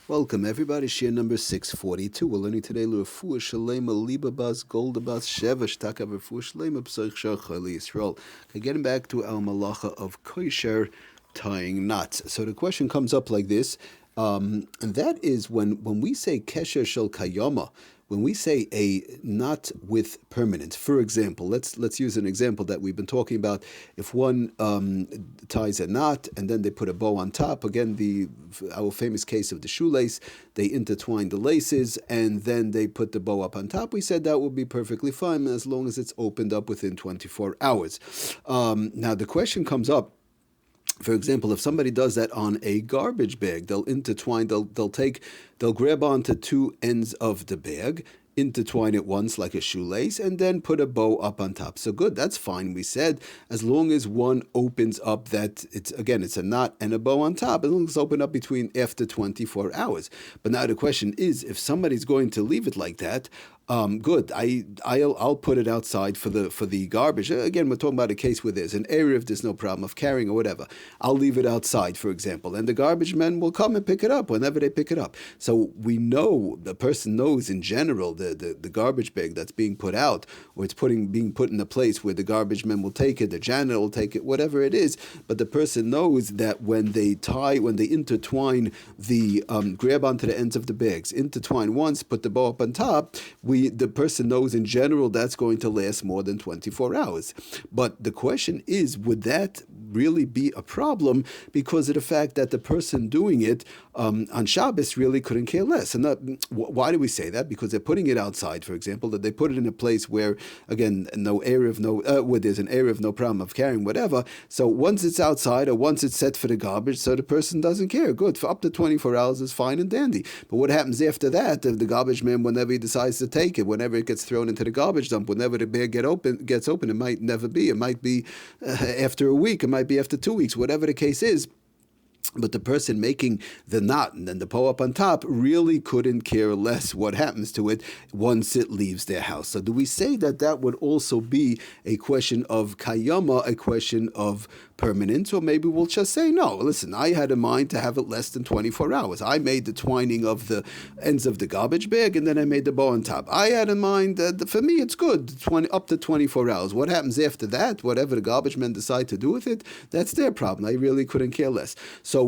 Welcome everybody, Shiur number 642. We're learning today L'Refuah Shalema Liba Bas Golda Bas Sheva Shtaka L'Refuah Shalema B'Soich Shar Chayli Yisrael. Okay, getting back to our malacha of KOSHAIR, tying knots. So the question comes up like this, and that is when we say Kesher Shel Kayama, when we say a knot with permanence. For example, let's use an example that we've been talking about. If one ties a knot and then they put a bow on top, again, our famous case of the shoelace, they intertwine the laces and then they put the bow up on top. We said that would be perfectly fine as long as it's opened up within 24 hours. Now the question comes up, for example, if somebody does that on a garbage bag, they'll intertwine, they'll grab onto two ends of the bag, intertwine it once like a shoelace, and then put a bow up on top. So good, that's fine. We said as long as one opens up it's a knot and a bow on top, as long as it's open up after 24 hours. But now the question is, if somebody's going to leave it like that, good. I'll put it outside for the garbage. Again, we're talking about a case where there's an area if there's no problem of carrying or whatever. I'll leave it outside, for example, and the garbage men will come and pick it up whenever they pick it up. So we know, the person knows in general the garbage bag that's being put out, or it's being put in a place where the garbage men will take it, the janitor will take it, whatever it is. But the person knows that when they intertwine grab onto the ends of the bags, intertwine once, put the bow up on top, the person knows in general that's going to last more than 24 hours. But the question is, would that really be a problem because of the fact that the person doing it on Shabbos really couldn't care less? And why do we say that? Because they're putting it outside, for example, that they put it in a place where, again, where there's an area of no problem of carrying, whatever. So once it's outside or once it's set for the garbage, so the person doesn't care. Good, for up to 24 hours is fine and dandy. But what happens after that? If the garbage man, whenever he decides to take it, whenever it gets thrown into the garbage dump, whenever the bag gets open, it might never be. It might be after a week. It might be after 2 weeks. Whatever the case is. But the person making the knot and then the bow up on top really couldn't care less what happens to it once it leaves their house. So do we say that would also be a question of kayama, a question of permanence? Or maybe we'll just say, no, listen, I had in mind to have it less than 24 hours. I made the twining of the ends of the garbage bag and then I made the bow on top. I had in mind that for me it's good, up to 24 hours. What happens after that, whatever the garbage men decide to do with it, that's their problem. I really couldn't care less. So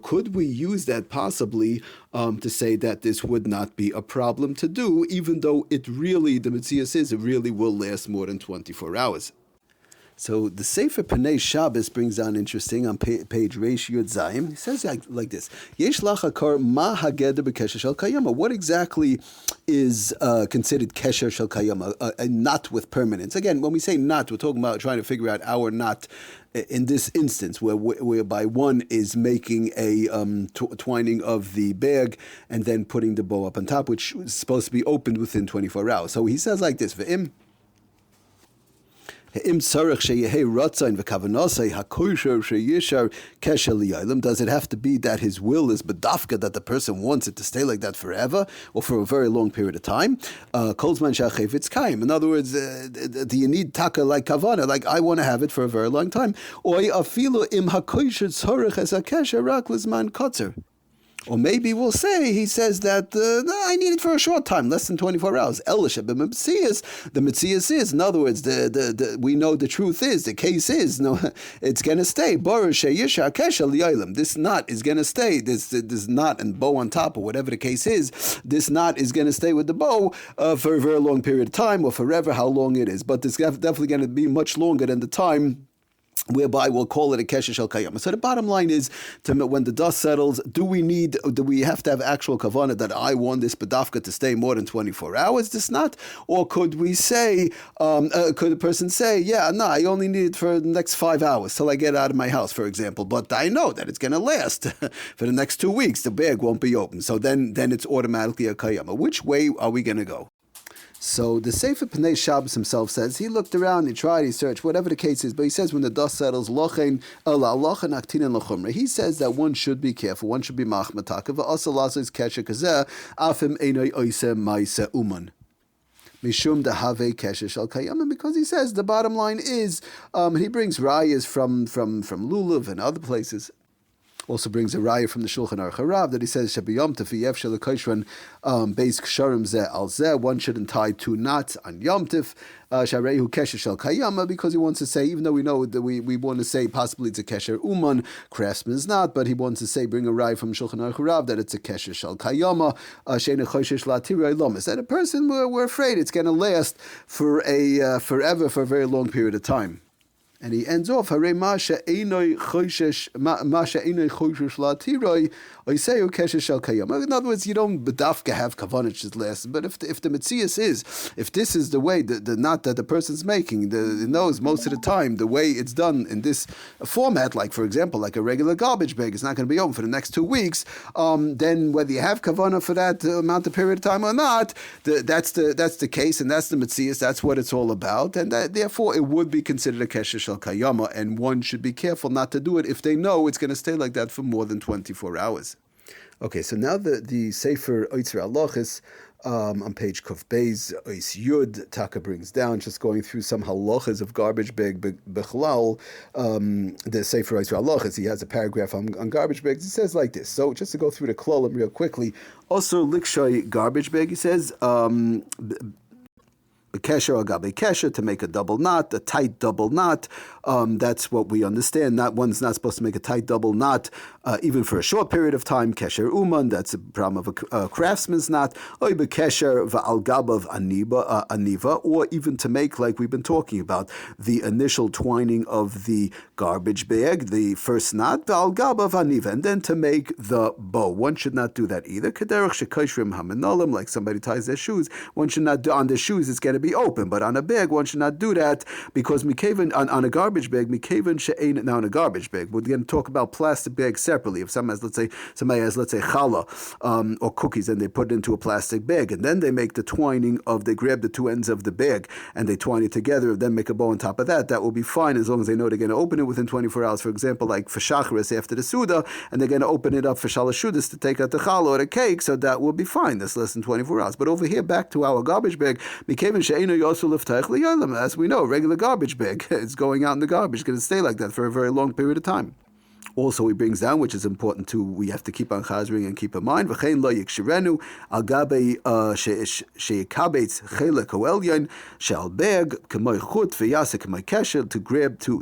could we use that possibly to say that this would not be a problem to do, even though the Metziah says it really will last more than 24 hours? So the Sefer Pnei Shabbos brings down interesting on page Reish Yud Zayim. He says like this: Yesh lachakar ma hageder b'kesher shel kayama. What exactly is considered kesher shel kayama, a knot with permanence? Again, when we say knot, we're talking about trying to figure out our knot in this instance, whereby one is making a twining of the bag and then putting the bow up on top, which is supposed to be opened within 24 hours. So he says like this: V'im. Does it have to be that his will is bedafka, that the person wants it to stay like that forever or for a very long period of time? In other words, do you need taka like kavana, like I want to have it for a very long time? Or maybe we'll say, he says that I need it for a short time, less than 24 hours. The Metzias is, in other words, we know the truth is, the case is, it's going to stay. This knot is going to stay. This knot and bow on top, or whatever the case is, this knot is going to stay with the bow for a very long period of time, or forever, how long it is. But it's definitely going to be much longer than the time whereby we'll call it a kesher shel kayama. So the bottom line is, when the dust settles, do we have to have actual kavanah that I want this bedafka to stay more than 24 hours, this knot? Or could we say, could the person say, yeah, no, I only need it for the next 5 hours till I get out of my house, for example, but I know that it's going to last for the next 2 weeks, the bag won't be open. So then it's automatically a kayama. Which way are we going to go? So the Sefer Pnei Shabbos himself says he looked around, he tried, he searched, whatever the case is, but he says when the dust settles, he says that one should be careful, one should be machmataka, Mishum dehave kesher shel kayama, because he says the bottom line is, he brings rayas from Lulav and other places, Also brings a raya from the Shulchan Aruch Harav that he says Shabbayom Tif Yefshel Koshran Beis Ksharim Zeh Al Zeh. One shouldn't tie two knots on Yom Tif. Sharehu Kesher Shel Kayama, because he wants to say, even though we know that we want to say possibly it's a Kesher Uman, craftsman's not, but he wants to say, bring a raya from Shulchan Aruch Harav that it's a Kesher Shel Kayama. Sheina Choshesh Latirei Lomis. That a person we're afraid it's going to last for a forever, for a very long period of time. And he ends off, Hare Masha Einoi Choshesh Latiroi. In other words, you don't bedafka have kavanah just last. But if the metzias is, if this is the way, the knot that the person's making, it knows most of the time the way it's done in this format, like for example, like a regular garbage bag, it's not going to be open for the next 2 weeks. Then whether you have kavanah for that amount of period of time or not, that's the case, and that's the metzias. That's what it's all about, and therefore it would be considered a kesher shel kayama, and one should be careful not to do it if they know it's going to stay like that for more than 24 hours. Okay, so now the Sefer Oitzer Halachas on page Kuf Beis Ois Yud, Taka brings down, just going through some halachas of garbage bag bechlal. The Sefer Oitzer Halachas, he has a paragraph on garbage bags. He says like this. So just to go through the klolim real quickly. Also, likshay garbage bag. He says. Kesher agabe kesher, to make a double knot, a tight double knot. That's what we understand. One's not supposed to make a tight double knot even for a short period of time. Kesher uman, that's a problem of a craftsman's knot. Oy bekesher va'al gabav aniva, or even to make, like we've been talking about, the initial twining of the garbage bag, the first knot, va'al gabav aniva, and then to make the bow. One should not do that either. Kederach shekoshrim hamenolim, like somebody ties their shoes. One should not do on their shoes. It's going to be open, but on a bag one should not do that, because mikaven on a garbage bag, mikaven she'ein. Now in a garbage bag, we're going to talk about plastic bags separately. If somebody has let's say challah or cookies, and they put it into a plastic bag, and then they make the twining they grab the two ends of the bag and they twine it together, then make a bow on top of that. That will be fine as long as they know they're going to open it within 24 hours. For example, like for shacharis after the suda, and they're going to open it up for shalashudas to take out the challah or the cake, so that will be fine. That's less than 24 hours. But over here, back to our garbage bag, mikaven as we know, regular garbage bag, it's going out in the garbage, it's going to stay like that for a very long period of time. Also, he brings down, which is important too, we have to keep on chazering and keep in mind, v'chein lo yikshirenu al gabe sheyikabetz chelek hoelyon shel beg k'moy chut v'yase k'moy kesher,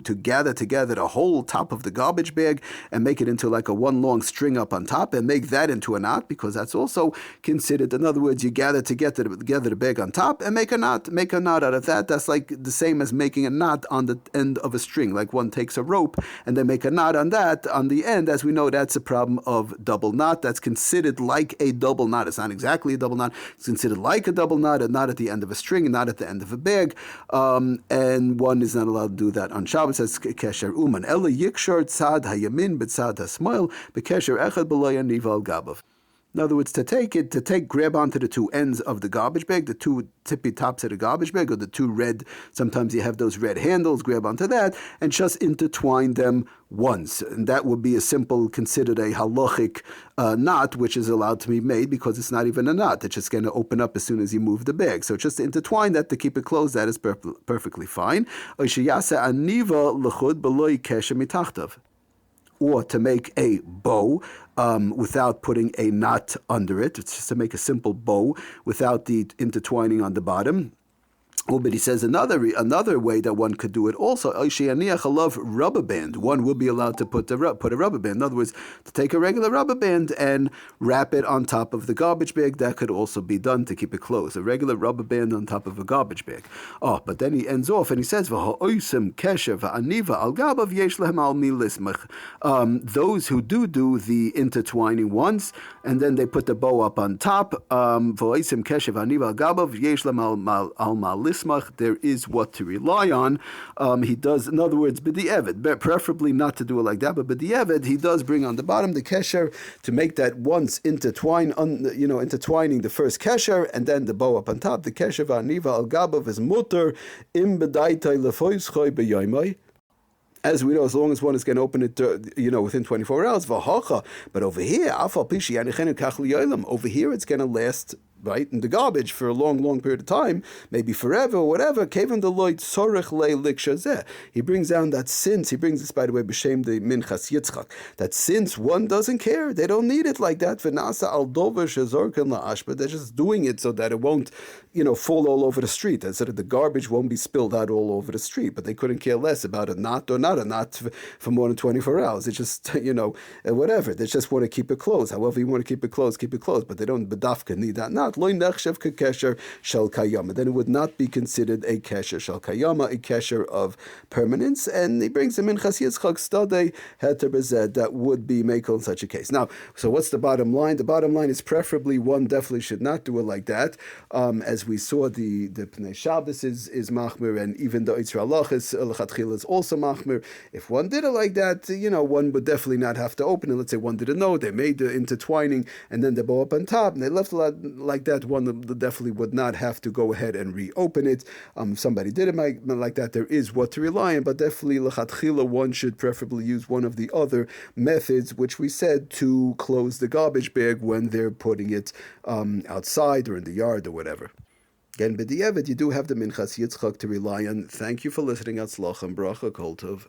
to gather together the whole top of the garbage bag and make it into like a one long string up on top and make that into a knot, because that's also considered, in other words, you gather together the bag on top and make a knot out of that. That's like the same as making a knot on the end of a string, like one takes a rope and they make a knot on that on the end. As we know, that's a problem of double knot. That's considered like a double knot. It's not exactly a double knot. It's considered like a double knot, and not at the end of a string, and not at the end of a bag. And one is not allowed to do that on Shabbos. As kesher uman ela yikshar tzad hayamin b'tzad hasmoil b'kesher echad b'lo yaniv al gabav. In other words, grab onto the two ends of the garbage bag, the two tippy tops of the garbage bag, or the two red, sometimes you have those red handles, grab onto that, and just intertwine them once. And that would be considered a halachic knot, which is allowed to be made, because it's not even a knot. It's just going to open up as soon as you move the bag. So just to intertwine that, to keep it closed, that is perfectly fine. Or to make a bow without putting a knot under it. It's just to make a simple bow without the intertwining on the bottom. Oh, but he says another way that one could do it also. Rubber band. One will be allowed to put a rubber band. In other words, to take a regular rubber band and wrap it on top of the garbage bag. That could also be done to keep it closed. A regular rubber band on top of a garbage bag. Oh, but then he ends off and he says, those who do the intertwining once, and then they put the bow up on top, there is what to rely on. He does, in other words, b'di'evet, preferably not to do it like that, but b'di'evet, he does bring on the bottom the kesher to make that once intertwining the first kesher and then the bow up on top. The kesher v'aniva al gabav is mutter im b'daitai lefoischoi b'yoymai. As we know, as long as one is going to open it, within 24 hours, but over here, over here it's going to last right, in the garbage for a long, long period of time, maybe forever or whatever, Kevan the Lloyd Sorech Le Likshazeh. He brings down that since, he brings this, by the way, B'Shem the Minchas Yitzchak, that since one doesn't care, they don't need it like that, V'nasa al dover shezorken la'ashba, they're just doing it so that it won't, fall all over the street, and so that the garbage won't be spilled out all over the street, but they couldn't care less about a knot or not a knot for more than 24 hours. It's just, whatever, they just want to keep it closed. However you want to keep it closed, but they don't bedafka need that knot. Lo nechshav kekesher shel kayama. Then it would not be considered a kesher shel kayama, a kesher of permanence. And he brings him in Minchas Yitzchak stadei heter bezed that would be makel in such a case. Now, so what's the bottom line? The bottom line is preferably one definitely should not do it like that. As we saw, the Pnei Shabbos is machmir, and even the Itzra halachas lechatchila is also machmir. If one did it like that, one would definitely not have to open it. Let's say one didn't know, they made the intertwining, and then they bow up on top, and they left a lot like that, one definitely would not have to go ahead and reopen it. If somebody did it like that, there is what to rely on, but definitely lechatchila one should preferably use one of the other methods, which we said, to close the garbage bag when they're putting it outside or in the yard or whatever. Again, b'diavad, you do have the Minchas Yitzchak to rely on. Thank you for listening. Atzlach and bracha kol tov.